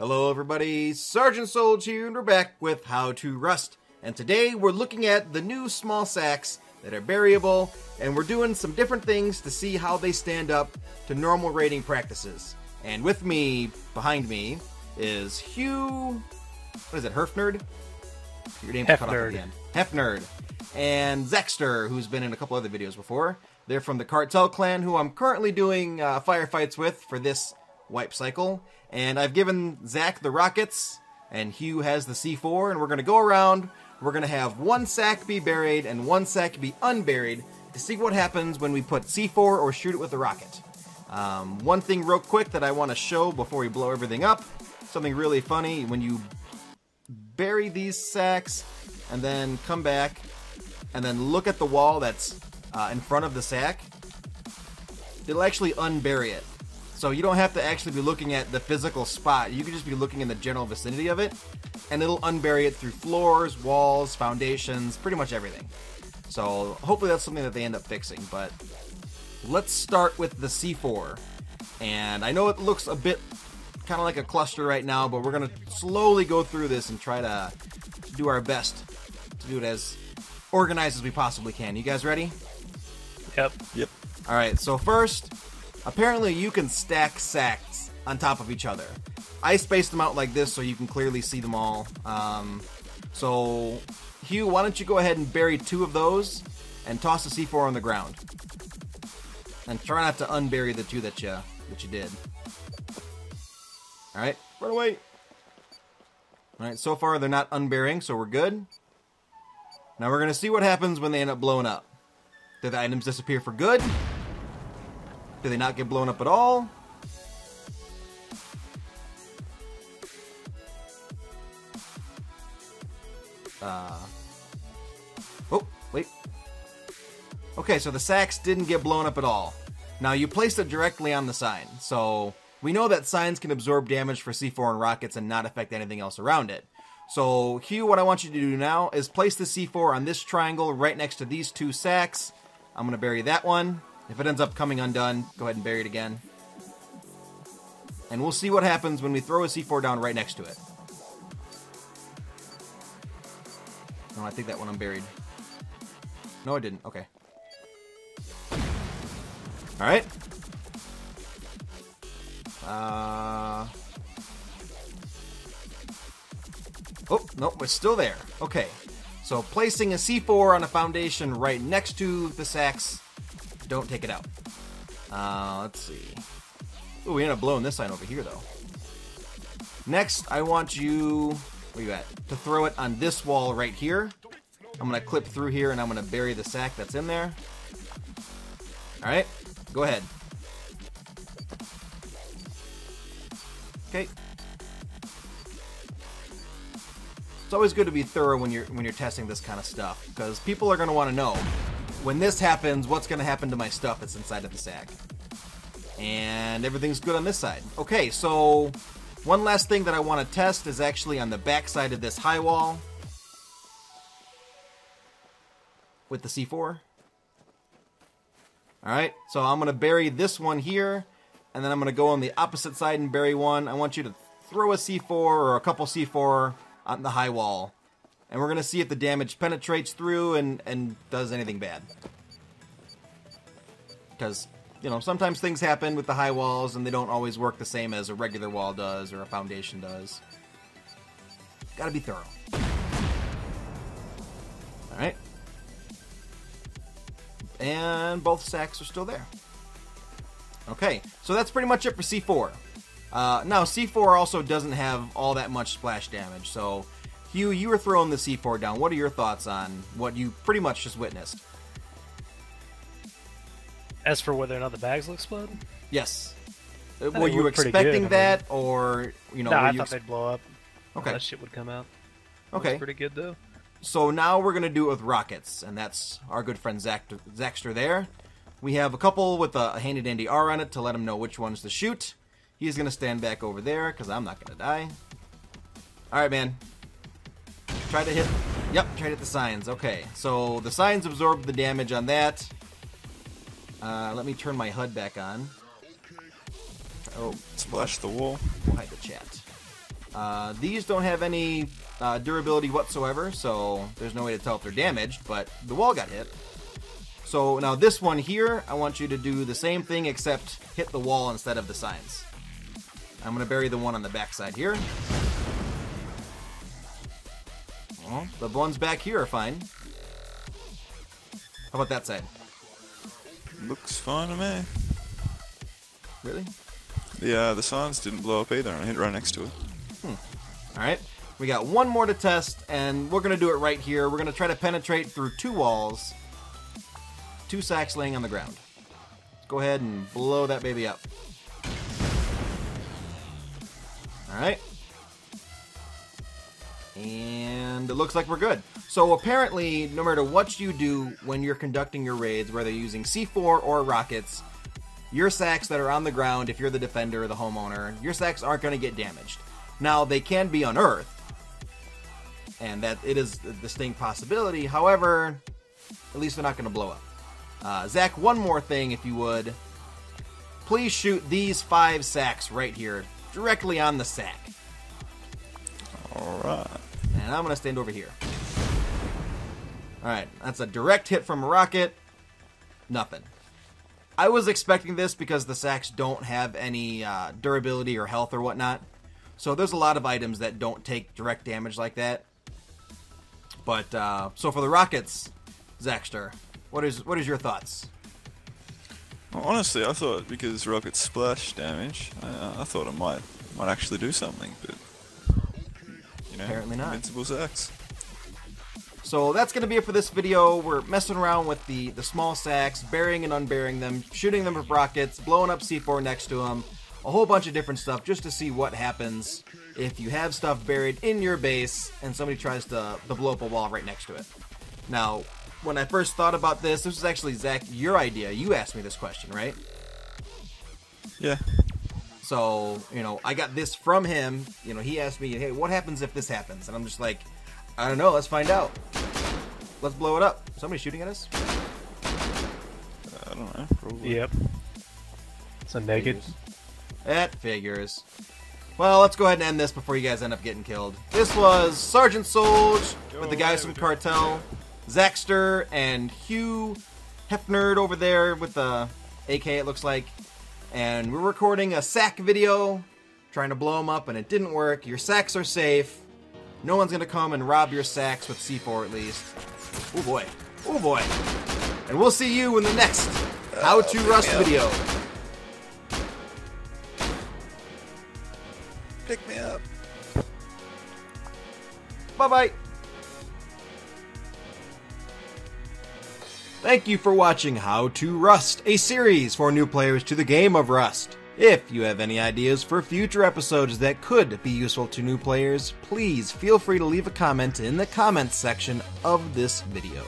Hello everybody, Sergeant Solge here, and we're back with How to Rust. And today we're looking at the new small sacks that are buryable, and we're doing some different things to see how they stand up to normal raiding practices. And with me, behind me, is Hugh, what is it, Herfnerd? Your name's cut off at the end. Hefnerd. And Zackster, who's been in a couple other videos before. They're from the Cartel clan, who I'm currently doing firefights with for this wipe cycle. And I've given Zach the rockets, and Hugh has the C4, and we're going to go around. We're going to have one sack be buried and one sack be unburied to see what happens when we put C4 or shoot it with a rocket. One thing real quick that I want to show before we blow everything up, something really funny, when you bury these sacks and then come back and then look at the wall that's in front of the sack, it'll actually unbury it. So you don't have to actually be looking at the physical spot. You can just be looking in the general vicinity of it, and it'll unbury it through floors, walls, foundations, pretty much everything. So hopefully that's something that they end up fixing. But let's start with the C4. And I know it looks a bit kind of like a cluster right now, but we're going to slowly go through this and try to do our best to do it as organized as we possibly can. You guys ready? Yep. All right, so first, apparently you can stack sacks on top of each other. I spaced them out like this so you can clearly see them all. So, Hugh, why don't you go ahead and bury 2 of those and toss the C4 on the ground. And try not to unbury the 2 that you did. All right, run away. All right, so far they're not unburying, so we're good. Now we're going to see what happens when they end up blowing up. Do the items disappear for good? Do they not get blown up at all? Oh, wait. Okay, so the sacks didn't get blown up at all. Now, you placed it directly on the sign, so we know that signs can absorb damage for C4 and rockets and not affect anything else around it. So, Hugh, what I want you to do now is place the C4 on this triangle right next to these 2 sacks. I'm going to bury that one. If it ends up coming undone, go ahead and bury it again. And we'll see what happens when we throw a C4 down right next to it. No, I think that one unburied. No, I didn't. Okay. Alright. Oh, no, it's still there. Okay. So placing a C4 on a foundation right next to the sacks, don't take it out. Let's see. Oh, we ended up blowing this sign over here, though. Next, I want you, where you at? To throw it on this wall right here. I'm going to clip through here, and I'm going to bury the sack that's in there. All right, go ahead. Okay. It's always good to be thorough when you're testing this kind of stuff, because people are going to want to know, when this happens, what's going to happen to my stuff that's inside of the sack? And everything's good on this side. Okay, so one last thing that I want to test is actually on the back side of this high wall with the C4. Alright, so I'm going to bury this one here, and then I'm going to go on the opposite side and bury one. I want you to throw a C4 or a couple C4 on the high wall. And we're going to see if the damage penetrates through and does anything bad. Because, you know, sometimes things happen with the high walls and they don't always work the same as a regular wall does or a foundation does. Gotta be thorough. Alright. And both sacks are still there. Okay, so that's pretty much it for C4. Now, C4 also doesn't have all that much splash damage, so Hugh, you were throwing the C4 down. What are your thoughts on what you pretty much just witnessed? As for whether or not the bags will explode? Yes. Were you expecting that, or, you know... Nah, I thought they'd blow up. Okay. That shit would come out. Okay. Looks pretty good, though. So now we're going to do it with rockets, and that's our good friend Zackster there. We have a couple with a handy-dandy R on it to let him know which ones to shoot. He's going to stand back over there, because I'm not going to die. Alright, man. Try to hit... Yep, try to hit the signs. Okay, so the signs absorb the damage on that. Let me turn my HUD back on. Oh, splash the wall. We'll hide the chat. These don't have any durability whatsoever, so there's no way to tell if they're damaged, but the wall got hit. So now this one here, I want you to do the same thing except hit the wall instead of the signs. I'm going to bury the one on the back side here. Well, the ones back here are fine. How about that side? Looks fine to me. Really? Yeah, the signs didn't blow up either, and I hit right next to it. Alright, we got one more to test, and we're going to do it right here. We're going to try to penetrate through 2 walls. 2 sacks laying on the ground. Let's go ahead and blow that baby up. Alright. And it looks like we're good. So apparently, no matter what you do when you're conducting your raids, whether using C4 or rockets, your sacks that are on the ground, if you're the defender or the homeowner, your sacks aren't going to get damaged. Now, they can be unearthed, and that it is a distinct possibility. However, at least they're not going to blow up. Zach, one more thing, if you would. Please shoot these 5 sacks right here, directly on the sack. Alright. And I'm going to stand over here. Alright, that's a direct hit from a rocket. Nothing. I was expecting this because the sacks don't have any durability or health or whatnot. So there's a lot of items that don't take direct damage like that. But, so for the rockets, Zackster, what is your thoughts? Well, honestly, I thought because rockets splash damage, I thought it might actually do something, but you know, apparently not. Invincible sacks. So that's going to be it for this video. We're messing around with the small sacks, burying and unburying them, shooting them with rockets, blowing up C4 next to them, a whole bunch of different stuff just to see what happens if you have stuff buried in your base and somebody tries to blow up a wall right next to it. Now, when I first thought about this was actually, Zach, your idea. You asked me this question, right? Yeah. So, you know, I got this from him. You know, he asked me, hey, what happens if this happens? And I'm just like, I don't know, let's find out. Let's blow it up. Somebody shooting at us? I don't know, probably. Yep. It's a naked. That figures. Well, let's go ahead and end this before you guys end up getting killed. This was Sergeant Solge with the guys from Cartel, Zackster, and Hugh Hefnerd over there with the AK, it looks like. And we're recording a sack video, trying to blow them up, and it didn't work. Your sacks are safe. No one's going to come and rob your sacks with C4 at least. Oh boy. Oh boy. And we'll see you in the next How to Rust video. Pick me up. Bye-bye. Thank you for watching How to Rust, a series for new players to the game of Rust. If you have any ideas for future episodes that could be useful to new players, please feel free to leave a comment in the comments section of this video.